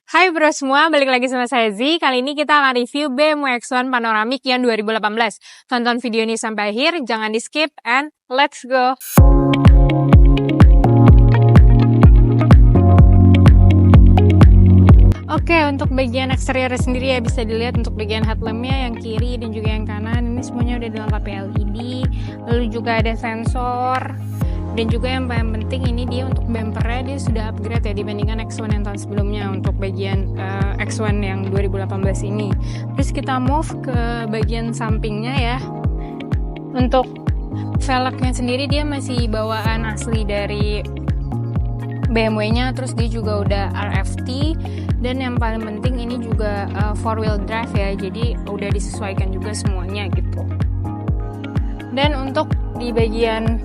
Hai bro semua, balik lagi sama saya Z. Kali ini kita akan review BMW X1 Panoramic yang 2018. Tonton video ini sampai akhir, jangan di skip, and let's go! Oke, untuk bagian eksterior sendiri ya bisa dilihat untuk bagian headlampnya yang kiri dan juga yang kanan. Ini semuanya udah dilengkapi LED, lalu juga ada sensor. Dan juga yang paling penting ini dia untuk bumpernya dia sudah upgrade ya dibandingkan X1 yang tahun sebelumnya untuk bagian X1 yang 2018 ini. Terus kita move ke bagian sampingnya ya. Untuk velgnya sendiri dia masih bawaan asli dari BMW-nya, terus dia juga udah RFT, dan yang paling penting ini juga 4-wheel drive ya, jadi udah disesuaikan juga semuanya gitu. Dan untuk di bagian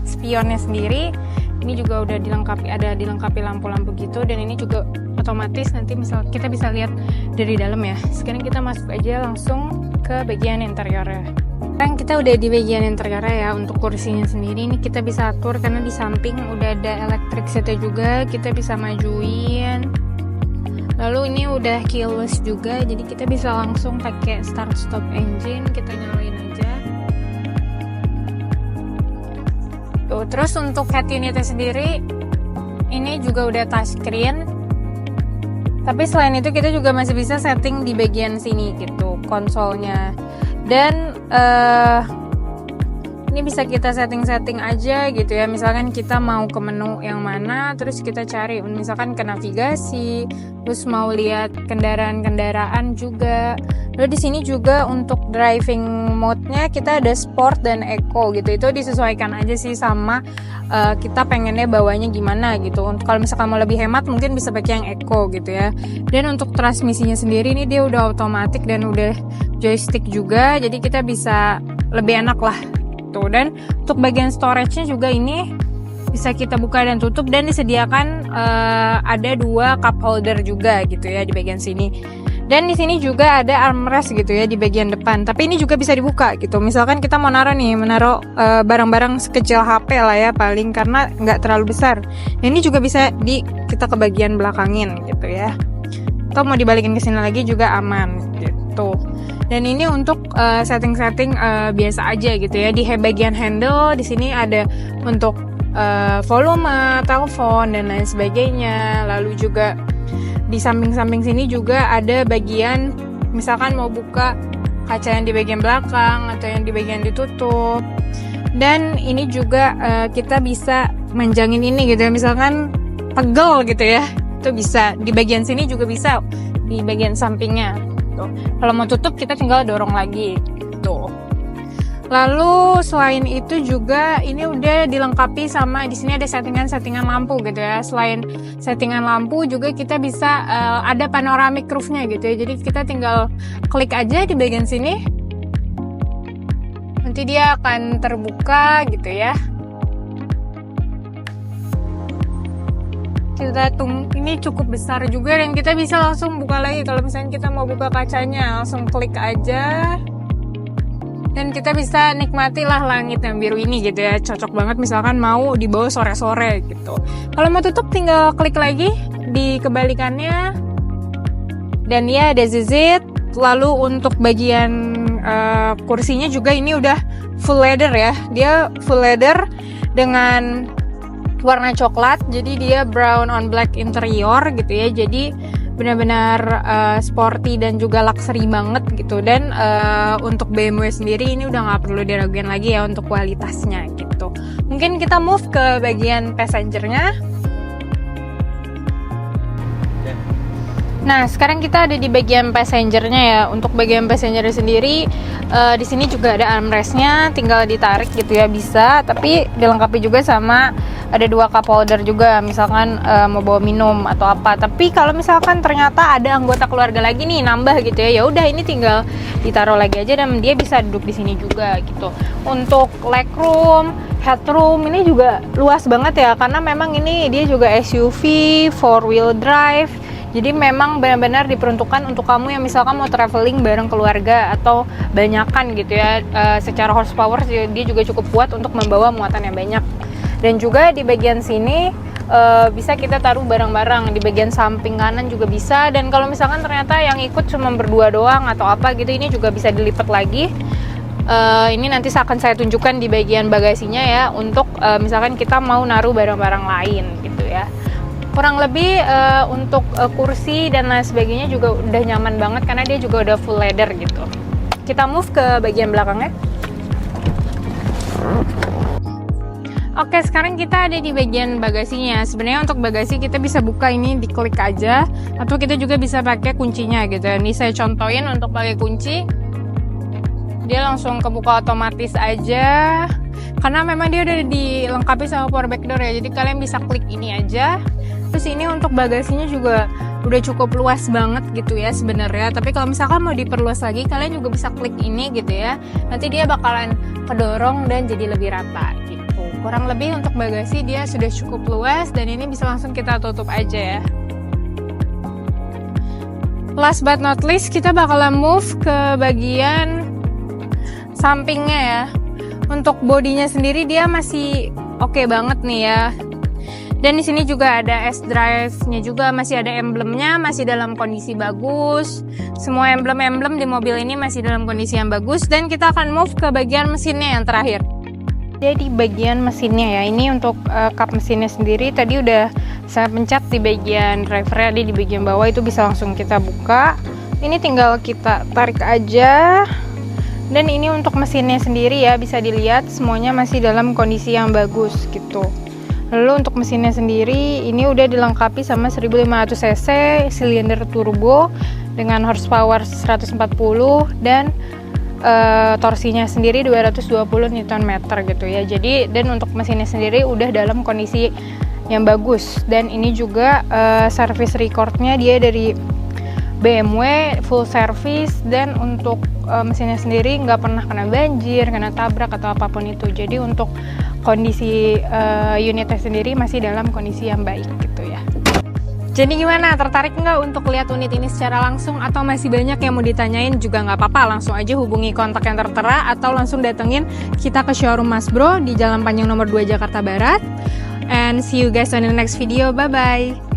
spionnya sendiri ini juga udah dilengkapi lampu-lampu gitu, dan ini juga otomatis nanti misal kita bisa lihat dari dalam ya. Sekarang kita masuk aja langsung ke bagian interiornya. Sekarang kita udah di bagian interiornya ya. Untuk kursinya sendiri ini kita bisa atur karena di samping udah ada electric seatnya juga, kita bisa majuin. Lalu ini udah keyless juga, jadi kita bisa langsung pakai start stop engine, kita nyalain aja. Tuh, terus untuk head unitnya sendiri ini juga udah touchscreen. Tapi selain itu kita juga masih bisa setting di bagian sini gitu konsolnya. Dan ini bisa kita setting aja gitu ya. Misalkan kita mau ke menu yang mana, terus kita cari misalkan ke navigasi, terus mau lihat kendaraan-kendaraan juga. Lalu di sini juga untuk driving mode-nya kita ada sport dan eco gitu. Itu disesuaikan aja sih sama kita pengennya bawanya gimana gitu. Untuk kalau misalkan mau lebih hemat mungkin bisa pakai yang eco gitu ya. Dan untuk transmisinya sendiri ini dia udah otomatis dan udah joystick juga, jadi kita bisa lebih enak lah tuh. Dan untuk bagian storage-nya juga ini bisa kita buka dan tutup, dan disediakan ada 2 cup holder juga gitu ya di bagian sini. Dan di sini juga ada armrest gitu ya di bagian depan. Tapi ini juga bisa dibuka gitu. Misalkan kita mau naruh barang-barang sekecil HP lah ya paling, karena nggak terlalu besar. Nah, ini juga bisa kita ke bagian belakangin gitu ya. Atau mau dibalikin ke sini lagi juga aman gitu. Dan ini untuk setting-setting biasa aja gitu ya. Di bagian handle di sini ada untuk volume, telepon dan lain sebagainya. Lalu juga di samping-samping sini juga ada bagian misalkan mau buka kaca yang di bagian belakang atau yang di bagian ditutup. Dan ini juga kita bisa manjangin ini gitu ya. Misalkan pegel gitu ya. Itu bisa di bagian sini juga bisa di bagian sampingnya. Tuh. Kalau mau tutup kita tinggal dorong lagi gitu. Lalu selain itu juga ini udah dilengkapi sama di sini ada settingan lampu gitu ya. Selain settingan lampu juga kita bisa ada panoramic roof-nya gitu ya. Jadi kita tinggal klik aja di bagian sini. Nanti dia akan terbuka gitu ya. Kita ini cukup besar juga, dan kita bisa langsung buka lagi kalau misalnya kita mau buka kacanya, langsung klik aja dan kita bisa nikmati lah langit yang biru ini gitu ya. Cocok banget misalkan mau dibawa sore-sore gitu. Kalau mau tutup tinggal klik lagi di kebalikannya, dan ya ada zizit. Lalu untuk bagian kursinya juga ini udah full leather ya. Dia full leather dengan warna coklat, jadi dia brown on black interior gitu ya. Jadi benar-benar sporty dan juga luxury banget gitu. Dan untuk BMW sendiri ini udah nggak perlu diragukan lagi ya untuk kualitasnya gitu. Mungkin kita move ke bagian passengernya. Nah, sekarang kita ada di bagian passengernya ya. Untuk bagian passenger sendiri di sini juga ada armrestnya, tinggal ditarik gitu ya bisa. Tapi dilengkapi juga sama ada 2 cup holder juga, misalkan mau bawa minum atau apa. Tapi kalau misalkan ternyata ada anggota keluarga lagi nih nambah gitu ya, ya udah ini tinggal ditaruh lagi aja dan dia bisa duduk di sini juga gitu. Untuk legroom, headroom ini juga luas banget ya, karena memang ini dia juga SUV 4-wheel drive. Jadi memang benar-benar diperuntukkan untuk kamu yang misalkan mau traveling bareng keluarga atau banyakan gitu ya. Secara horsepower dia juga cukup kuat untuk membawa muatan yang banyak. Dan juga di bagian sini bisa kita taruh barang-barang. Di bagian samping kanan juga bisa, dan kalau misalkan ternyata yang ikut cuma berdua doang atau apa gitu, ini juga bisa dilipat lagi. Ini nanti akan saya tunjukkan di bagian bagasinya ya, untuk misalkan kita mau naruh barang-barang lain gitu ya. Kurang lebih untuk kursi dan lain sebagainya juga udah nyaman banget karena dia juga udah full leather gitu. Kita move ke bagian belakangnya. Oke, sekarang kita ada di bagian bagasinya. Sebenarnya untuk bagasi kita bisa buka ini, diklik aja, atau kita juga bisa pakai kuncinya gitu. Ini saya contohin untuk pakai kunci. Dia langsung kebuka otomatis aja. Karena memang dia udah dilengkapi sama power back door ya. Jadi kalian bisa klik ini aja. Terus ini untuk bagasinya juga udah cukup luas banget gitu ya sebenarnya. Tapi kalau misalkan mau diperluas lagi, kalian juga bisa klik ini gitu ya. Nanti dia bakalan kedorong dan jadi lebih rata gitu. Kurang lebih untuk bagasi dia sudah cukup luas, dan ini bisa langsung kita tutup aja ya. Last but not least, kita bakalan move ke bagian sampingnya ya. Untuk bodinya sendiri dia masih oke banget nih ya. Dan di sini juga ada S-Drive-nya juga, masih ada emblemnya, masih dalam kondisi bagus. Semua emblem-emblem di mobil ini masih dalam kondisi yang bagus. Dan kita akan move ke bagian mesinnya yang terakhir. Jadi bagian mesinnya ya, ini untuk kap mesinnya sendiri tadi udah saya pencet di bagian driver, ada di bagian bawah, itu bisa langsung kita buka. Ini tinggal kita tarik aja. Dan ini untuk mesinnya sendiri ya, bisa dilihat semuanya masih dalam kondisi yang bagus gitu. Lalu untuk mesinnya sendiri ini udah dilengkapi sama 1500 cc silinder turbo dengan horsepower 140 dan torsinya sendiri 220 Nm gitu ya. Jadi dan untuk mesinnya sendiri udah dalam kondisi yang bagus, dan ini juga service recordnya dia dari BMW full service, dan untuk mesinnya sendiri nggak pernah kena banjir, kena tabrak atau apapun itu. Jadi untuk kondisi unitnya sendiri masih dalam kondisi yang baik gitu ya. Jadi gimana, tertarik nggak untuk lihat unit ini secara langsung, atau masih banyak yang mau ditanyain juga nggak apa-apa, langsung aja hubungi kontak yang tertera atau langsung datengin kita ke showroom Mas Bro di Jalan Panjang nomor 2 Jakarta Barat. And see you guys on the next video, bye bye.